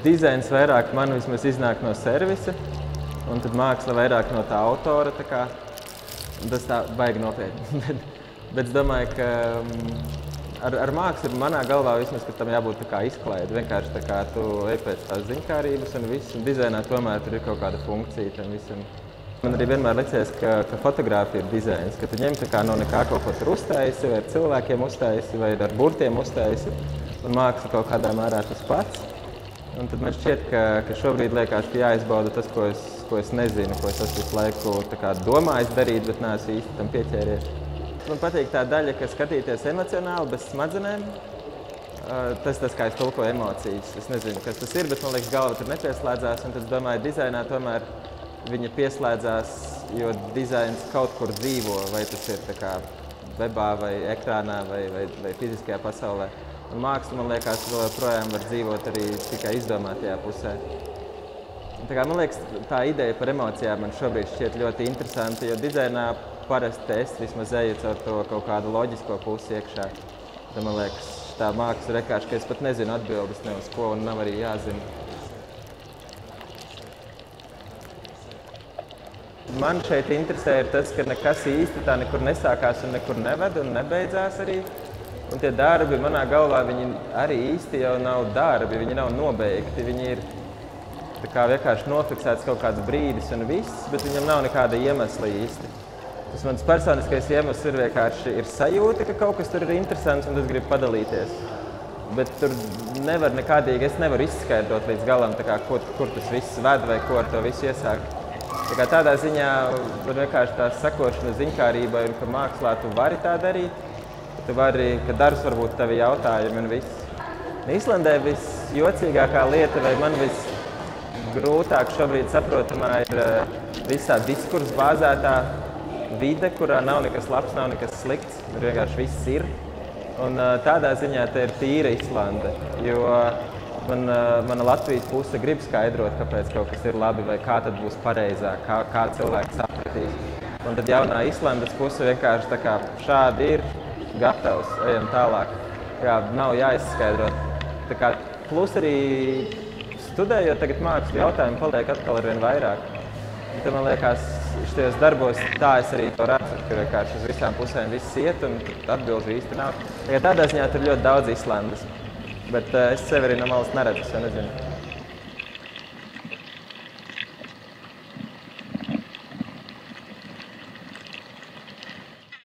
dizains vairāk man vismaz iznāk no servisa, un tad māksla vairāk no tā autora. Tā kā, tas tā baigi nopietni. Bet es domāju, ka ar mākslu manā galvā vismaz, ka tam jābūt tā kā izklaide. Vienkārši tā kā tu ej pēc tās ziņkārības un viss, un dizainā tomēr tur ir kaut kāda funkcija tam visam. Man arī vienmēr licies, ka fotogrāfija ir dizains, ka tu ņem tā kā no nekā kaut ko tur uztaisi, vai ar cilvēkiem uztaisi, vai ar burtiem uztaisi, un māksla kaut kādā mērā tas pats. Un tad man šķiet, ka šobrīd liekas, ka jāizbauda tas, ko es nezinu, ko es esmu visu laiku tā kā domājis darīt, bet neesmu īsti tam pieķēries. Man patīk tā daļa, ka skatīties emocionāli, bez smadzenēm. Tas, kā es tulkoju emocijas. Es nezinu, kas tas ir, bet man liekas, galva tur nepieslēdzās. Un tad es domāju, dizainā tomēr viņa pieslēdzās, jo dizains kaut kur dzīvo, vai tas ir tā kā webā, vai ekrānā, vai fiziskajā pasaulē. Un māksla, man liekas, vēl joprojām var dzīvot arī tikai izdomātajā pusē. Tā kā, man liekas, tā ideja par emocijām man šobrīd šķiet ļoti interesanti, jo dizainā parasti es vismaz eju caur to kaut kādu loģisko pusi iekšā. Tad man liekas, tā māksla ir vienkārši, ka es pat nezinu atbildes ne uz ko un nav arī jāzina. Man šeit interesē ir tas, ka nekas īsti tā nekur nesākās un nekur neved un nebeidzās arī. Un tie darbi manā galvā, viņi arī īsti jau nav darbi, viņi nav nobeigti. Viņi ir tā kā vienkārši nofiksēts kaut kāds brīdis un viss, bet viņam nav nekāda iemesla īsti. Tas mans personiskais iemesls ir vienkārši sajūta, ka kaut kas tur ir interesants un es gribu padalīties. Bet tur nevar nekādīgi, es nevaru izskaidrot līdz galam, tā kā, kur tas viss ved vai ko ar to visu iesākt. Tādā ziņā man vienkārši tā sakošana ziņkārībai un ka mākslā tu vari tā darīt. Tu vari, ka darbs varbūt tevi jautājumi un viss. Īslandē visjocīgākā lieta vai man visgrūtāk šobrīd saprotamā ir visā diskursa bāzētā vide, kurā nav nekas labs, nav nekas slikts. Tur vienkārši viss ir. Un tādā ziņā te ir tīra Islande, jo mana Latvijas puse grib skaidrot, kāpēc kaut kas ir labi vai kā tad būs pareizāk, kā cilvēks sapratīs. Un tad jaunā Islandes puse vienkārši tā kā šādi ir gatavs, ejam tālāk. Jā, nav jāizskaidrot. Tā kā plus arī studējot tagad mākslu jautājumu paliek atkal arvien vairāk. Un tad man liekas, šitajos darbos tā es arī to redzu, ka vienkārši uz visām pusēm viss iet un atbilžu īsti nav. Tādā ziņā tur ļoti daudz Islandes. Bet es sevi arī no malas neredzu, es jau nezinu.